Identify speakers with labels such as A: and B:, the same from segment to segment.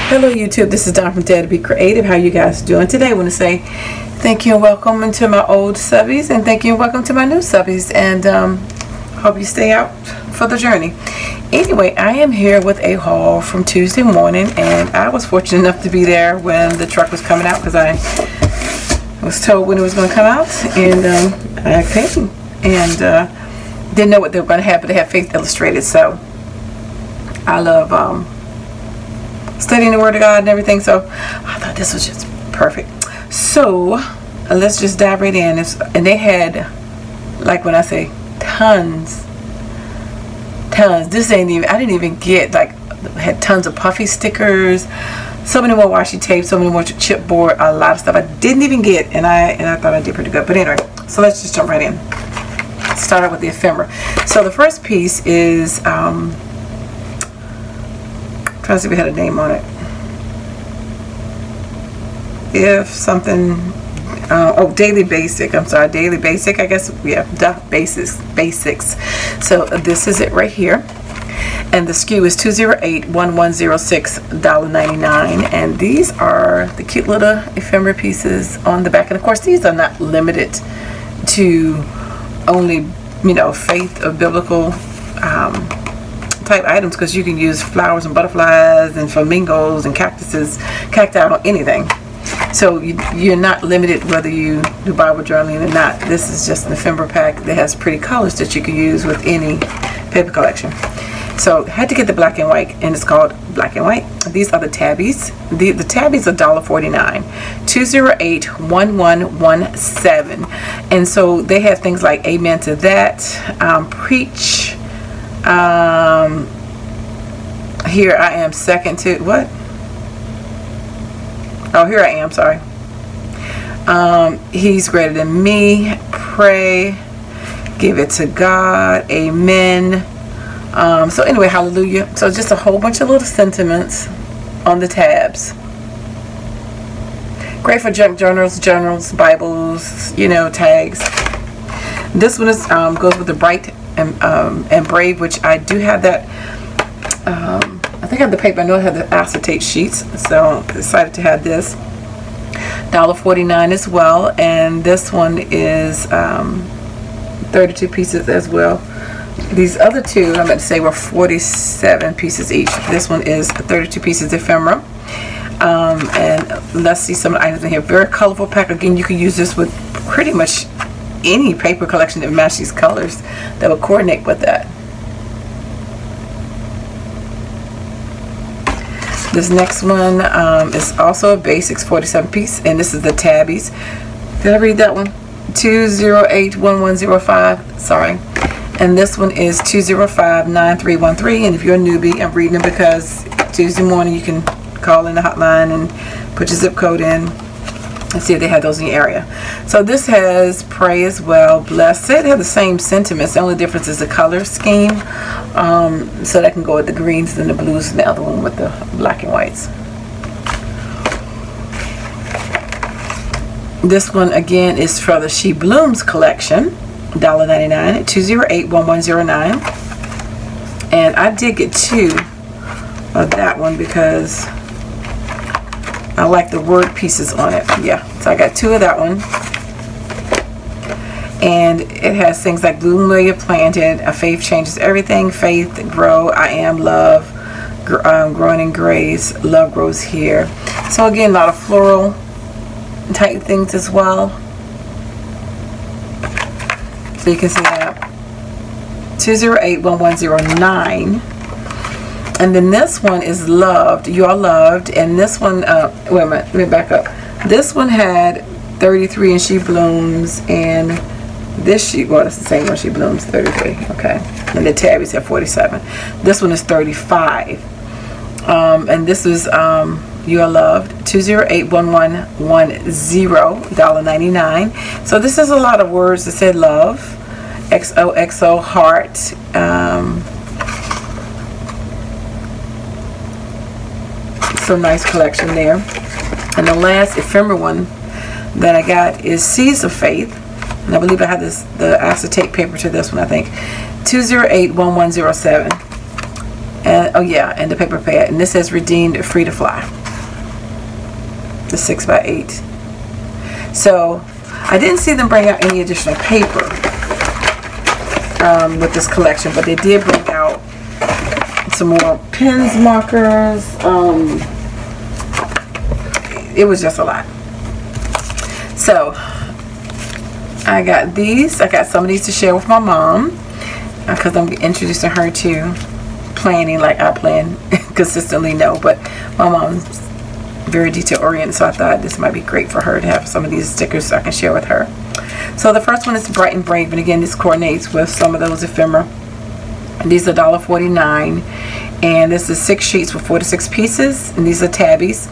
A: Hello YouTube, this is Dawn from DaretoBeCreative. How you guys doing today? I want to say thank you and welcome into my old subbies, and thank you and welcome to my new subbies, and hope you stay out for the journey. Anyway, I am here with a haul from Tuesday morning, and I was fortunate enough to be there when the truck was coming out because I was told when it was going to come out, and I came and didn't know what they were going to have, but they have Faith Illustrated, so I love studying the Word of God and everything, so I thought this was just perfect. So let's just dive right in. And they had, like when I say tons, this ain't even, I didn't even get, like, had tons of puffy stickers, so many more washi tape, so many more chipboard, a lot of stuff I didn't even get, and I thought I did pretty good. But anyway, so let's just jump right in. Start out with the ephemera. So the first piece is trying to see if we had a name on it. If something, oh, Daily Basic. I'm sorry, Daily Basic. I guess, yeah, the basics. So this is it right here, and the SKU is 208-1106, $1.99. And these are the cute little ephemera pieces on the back. And of course, these are not limited to only, you know, faith or biblical type items, because you can use flowers and butterflies and flamingos and cacti on anything. So you're not limited whether you do Bible journaling or not. This is just an ephemera pack that has pretty colors that you can use with any paper collection. So I had to get the black and white, and it's called black and white. These are the tabbies. The tabbies are $1.49, 208-1117. And so they have things like Amen to That, Preach, Here I Am Second to, what? Oh, Here I Am, sorry. He's Greater Than Me, Pray, Give It to God, Amen. So anyway, Hallelujah. So just a whole bunch of little sentiments on the tabs. Great for junk journals, Bibles, you know, tags. This one is goes with the Bright and Brave, which I do have that. I think I have the paper. I know I have the acetate sheets, so I'm excited to have this. $1.49 as well, and this one is 32 pieces as well. These other two, I meant to say, were 47 pieces each. This one is 32 pieces ephemera. And let's see some of the items in here. Very colorful pack. Again, you can use this with pretty much any paper collection that matches these colors that will coordinate with that. This next one is also a basics 47 piece, and this is the tabbies. Did I read that one? 208-1105. Sorry. And this one is 205-9313. And if you're a newbie, I'm reading it because Tuesday morning you can call in the hotline and put your zip code in and see if they have those in your area. So this has Pray as well, Bless. It has the same sentiments. The only difference is the color scheme. So that can go with the greens and the blues, and the other one with the black and whites. This one again is for the She Blooms collection, $1.99, 208-1109. And I did get two of that one because I like the word pieces on it. Yeah, so I got two of that one. And it has things like Bloom Where You're Planted, A Faith Changes Everything, Faith, Grow, I Am, Love, Growing in Grace, Love Grows Here. So again, a lot of floral type things as well. So you can see that. 208-1109. And then this one is Loved, You Are Loved. And this one, wait a minute, let me back up. This one had 33 and She Blooms, and this sheet, well, it's the same one, She Blooms, 33, okay. And the tabbies have 47. This one is 35. And this is You Are Loved, 208-1110, $1.99. So this is a lot of words that said love, XOXO, heart, so nice collection there. And the last ephemera one that I got is Seeds of Faith, and I believe I have the acetate paper to this one, I think. 208-1107. And oh yeah, and the paper pad, and this says redeemed free to fly, the 6x8. So I didn't see them bring out any additional paper with this collection, but they did bring out some more pens, markers. It was just a lot. So I got these. I got some of these to share with my mom because I'm introducing her to planning like I plan consistently. No, but my mom's very detail oriented, so I thought this might be great for her to have some of these stickers so I can share with her. So the first one is Bright and Brave, and again this coordinates with some of those ephemera. And these are $1.49, and this is 6 sheets with 46 pieces, and these are tabbies,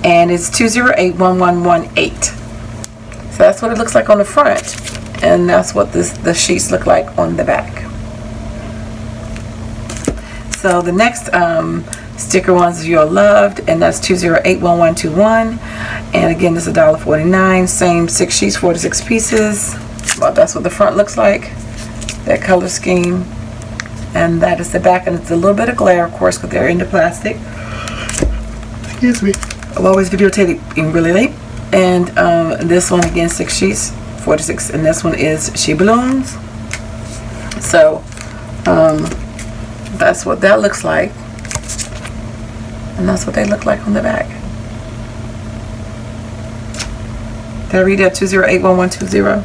A: and it's 2081118. So that's what it looks like on the front, and that's what the sheets look like on the back. So the next sticker ones, You're Loved, and that's 2081121, and again this is $1.49, same 6 sheets, 46 pieces. Well, that's what the front looks like, that color scheme, and that is the back, and it's a little bit of glare, of course, because they're into plastic. Excuse me, I'm always videotaping really late. And this one again, 6 sheets, 46, and this one is She Balloons. So that's what that looks like, and that's what they look like on the back. Did I read that? 2081120.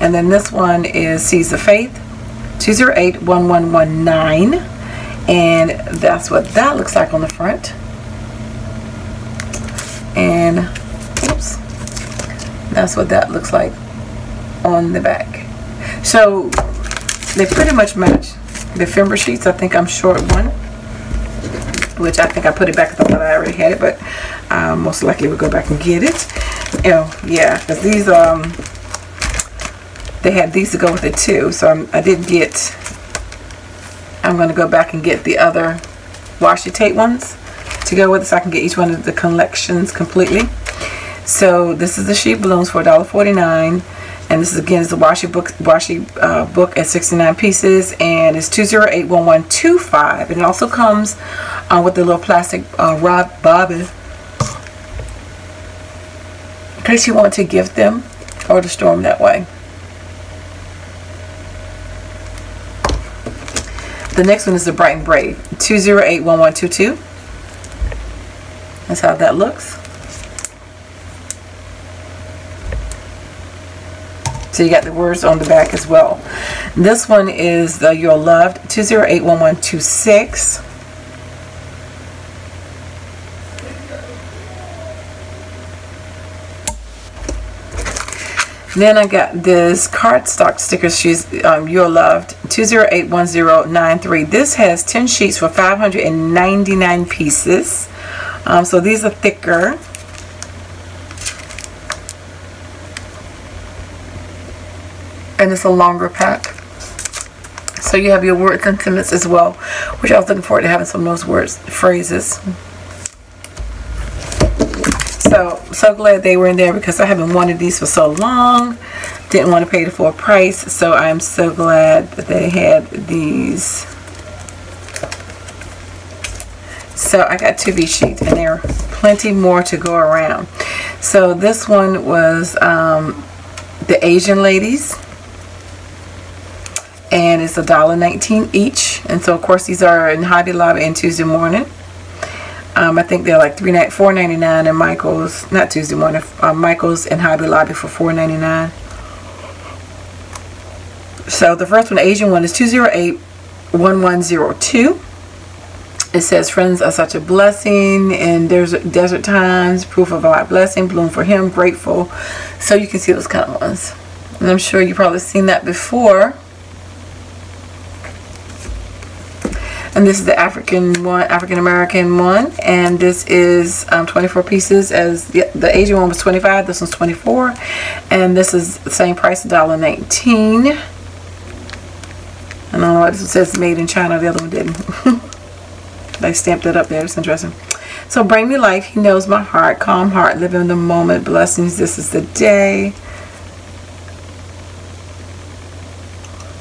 A: And then this one is Seeds of Faith, 2081119, and that's what that looks like on the front. And oops, that's what that looks like on the back. So they pretty much match the ephemera sheets. I think I'm short one, which I think I put it back. I thought I already had it, but most likely we'll go back and get it. Oh yeah, because these they had these to go with it too, so I didn't get. I'm going to go back and get the other washi tape ones to go with it, so I can get each one of the collections completely. So this is the sheet balloons for $1.49, and this is again is the washi book at 69 pieces, and it's 2081125, and it also comes with the little plastic rod bobbin in case you want to gift them or to store them that way. The next one is the Bright and Brave, 2081122. That's how that looks. So you got the words on the back as well. This one is the You're Loved, 2081126. Then I got this cardstock sticker sheets, You're Loved, 2081093. This has 10 sheets for 599 pieces. So these are thicker. And it's a longer pack. So you have your word sentiments as well, which I was looking forward to having some of those words, phrases. So glad they were in there because I haven't wanted these for so long. Didn't want to pay the full price. So I'm so glad that they had these. So I got 2 of these sheets, and there are plenty more to go around. So this one was the Asian ladies, and it's $1.19 each. And so of course these are in Hobby Lobby and Tuesday morning. I think they're like $4.99 in Michael's, not Tuesday morning, Michael's and Hobby Lobby for $4.99. So the first one, the Asian one, is 2081102. It says, friends are such a blessing in desert times, proof of our blessing, bloom for him, grateful. So you can see those kind of ones. And I'm sure you've probably seen that before. And this is the African American one, and this is 24 pieces. As the Asian one was 25, this one's 24, and this is the same price, $1.19. I don't know why this one says made in China, the other one didn't. They stamped it up there. It's interesting. So bring me life, he knows my heart, calm heart, live in the moment, blessings, this is the day.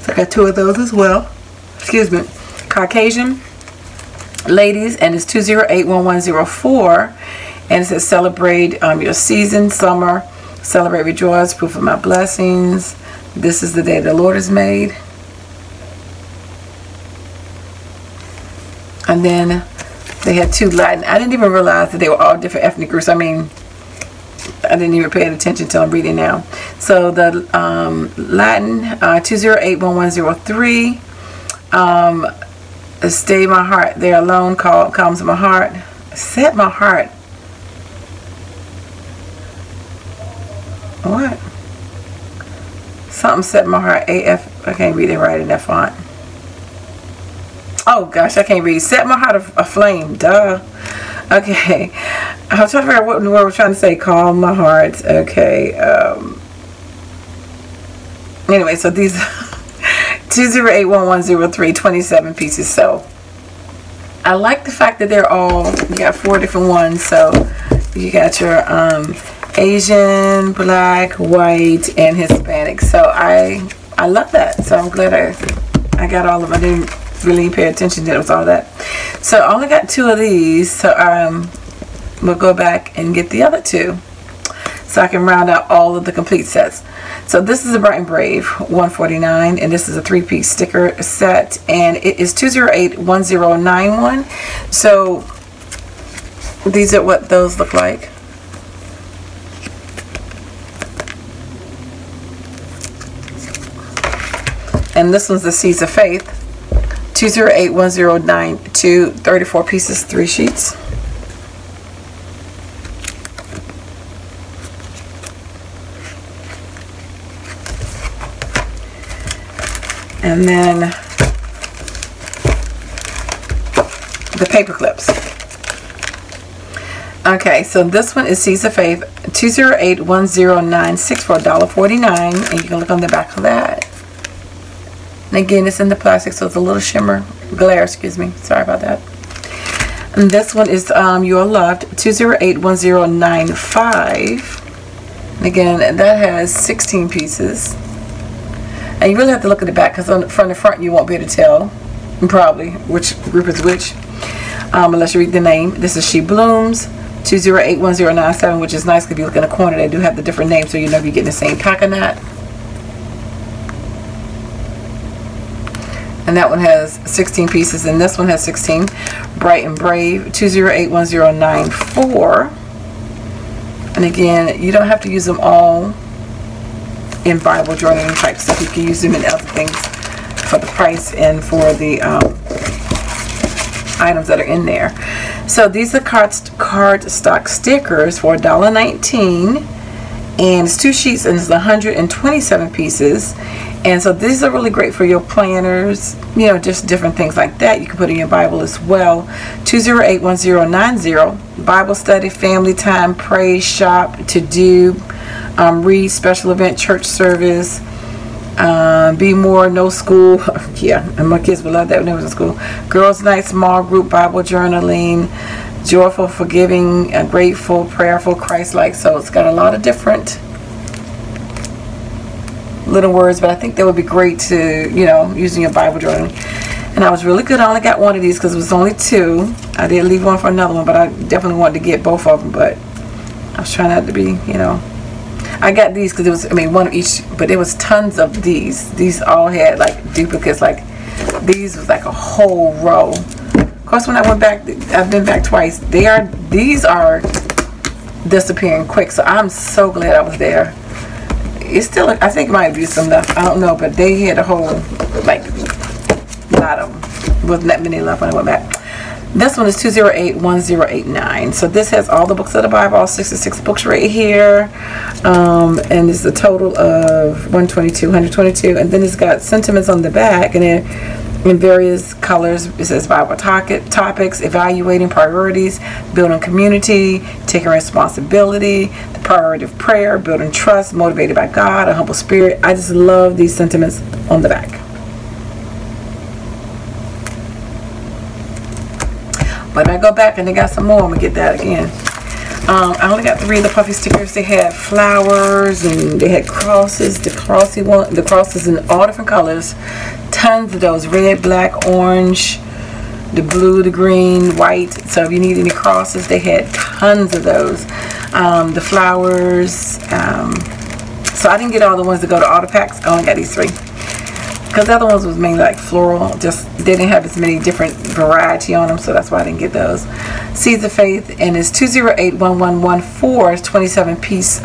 A: So I got 2 of those as well. Excuse me. Caucasian, ladies, and it's 2081104, and it says celebrate your season, summer, celebrate, rejoice, proof of my blessings. This is the day the Lord has made. And then they had 2 Latin. I didn't even realize that they were all different ethnic groups. I mean, I didn't even pay attention until I'm reading now. So the Latin 2081103, stay my heart there alone, calms my heart, set my heart. What? Something set my heart. AF. I can't read it right in that font. Oh gosh, I can't read. Set my heart aflame. Duh. Okay. I was trying to figure out what in the world we're trying to say. Calm my heart. Okay. Anyway, so these 2081103, 27 pieces. So I like the fact that they're all, you got 4 different ones. So you got your Asian, black, white, and Hispanic. So I love that. So I'm glad I got all of them. I didn't really pay attention that it was all that. So I only got 2 of these. So we'll go back and get the other 2, so I can round out all of the complete sets. So this is a Bright and Brave 149, and this is a 3-piece sticker set, and it is 2081091. So these are what those look like. And this one's the Seeds of Faith, 2081092, 34 pieces, 3 sheets. And then the paper clips. Okay, so this one is Seeds of Faith, 2081096 for $1.49, and you can look on the back of that. And again, it's in the plastic, so it's a little shimmer, glare, excuse me. Sorry about that. And this one is You're Loved, 2081095. And again, that has 16 pieces. And you really have to look at the back, because from the front you won't be able to tell, probably, which group is which, unless you read the name. This is She Blooms, 2081097, which is nice because if you look in the corner, they do have the different names, so you know if you're getting the same pack or not. And that one has 16 pieces, and this one has 16. Bright and Brave, 2081094. And again, you don't have to use them all in Bible journaling type stuff. You can use them in other things for the price and for the items that are in there. So these are cardstock stickers for $1.19, and it's 2 sheets, and it's 127 pieces. And so these are really great for your planners, you know, just different things like that. You can put in your Bible as well. 2081090, Bible study, family time, praise, shop, to do, read, special event, church service, be more, no school. Yeah, and my kids would love that when they was in school. Girls' night, small group, Bible journaling, joyful, forgiving, grateful, prayerful, Christ-like. So it's got a lot of different little words, but I think that would be great to, you know, using your Bible journaling. And I was really good. I only got 1 of these because it was only 2. I did leave 1 for another one, but I definitely wanted to get both of them, but I was trying not to be, you know. I got these because it was, I mean, 1 of each, but there was tons of these. These all had like duplicates, like these was like a whole row. Of course, when I went back, I've been back twice. These are disappearing quick, so I'm so glad I was there. It's still, I think it might be some left, I don't know, but they had a whole, like, lot of them. Wasn't that many left when I went back. This one is 2081089. So this has all the books of the Bible, all 66 books right here. And it's a total of 122, and then it's got sentiments on the back, and then in various colors. It says Bible topics, evaluating priorities, building community, taking responsibility, the priority of prayer, building trust, motivated by God, a humble spirit. I just love these sentiments on the back. But I go back and they got some more. I'm gonna get that again. I only got 3 of the puffy stickers. They had flowers and they had crosses. The crosses in all different colors. Tons of those: red, black, orange, the blue, the green, white. So if you need any crosses, they had tons of those. The flowers. So I didn't get all the ones that go to auto packs. I only got these 3. Because the other ones was mainly like floral. Just they didn't have as many different variety on them, so that's why I didn't get those. Seeds of Faith, and it's 2081114. It's 27-piece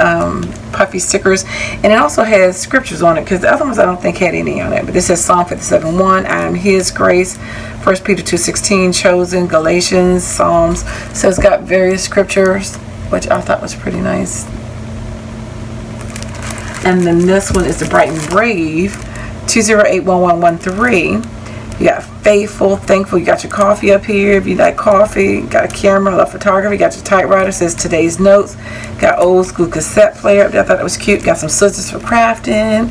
A: puffy stickers, and it also has scriptures on it, because the other ones I don't think had any on it. But this says Psalm 57:1, I am His grace. 1 Peter 2:16, chosen. Galatians, Psalms. So it's got various scriptures, which I thought was pretty nice. And then this one is the Bright and Brave. 2081113. You got faithful, thankful. You got your coffee up here if you like coffee. You got a camera, love photography. You got your typewriter, says today's notes. Got old school cassette player up there. I thought it was cute. Got some scissors for crafting.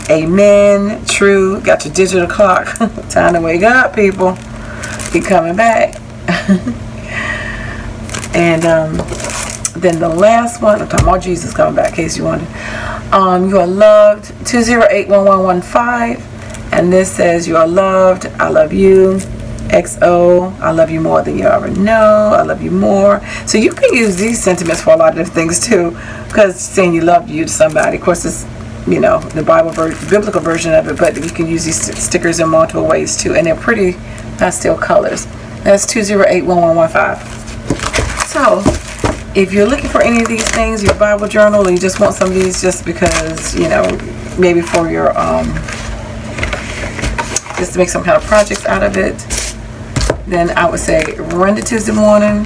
A: Amen, true. Got your digital clock. Time to wake up, people. Keep coming back. And then the last one, I'm talking about Jesus coming back, in case you wondered. You are loved. 2081115, and this says you are loved. I love you. XO, I love you more than you already know. I love you more. So you can use these sentiments for a lot of different things too, because saying you love you to somebody, of course, it's, you know, the biblical version of it, but you can use these stickers in multiple ways too, and they're pretty pastel colors. That's 2081115. So if you're looking for any of these things, your Bible journal, or you just want some of these just because, you know, maybe for your, just to make some kind of projects out of it, then I would say run to Tuesday Morning,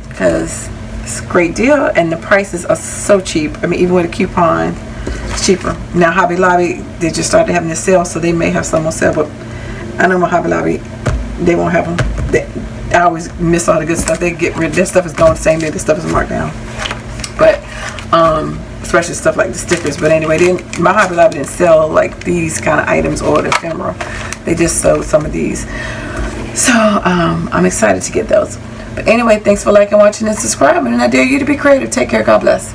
A: because it's a great deal and the prices are so cheap. I mean, even with a coupon, it's cheaper. Now Hobby Lobby, they just started having this sale, so they may have some on sale, but I know my Hobby Lobby, they won't have them. I always miss all the good stuff. They get rid of this stuff, is going the same day this stuff is marked down. But especially stuff like the stickers. But anyway, my Hobby Lobby didn't sell like these kind of items or the ephemera. They just sold some of these. So I'm excited to get those. But anyway, thanks for liking, watching, and subscribing. And I dare you to be creative. Take care. God bless.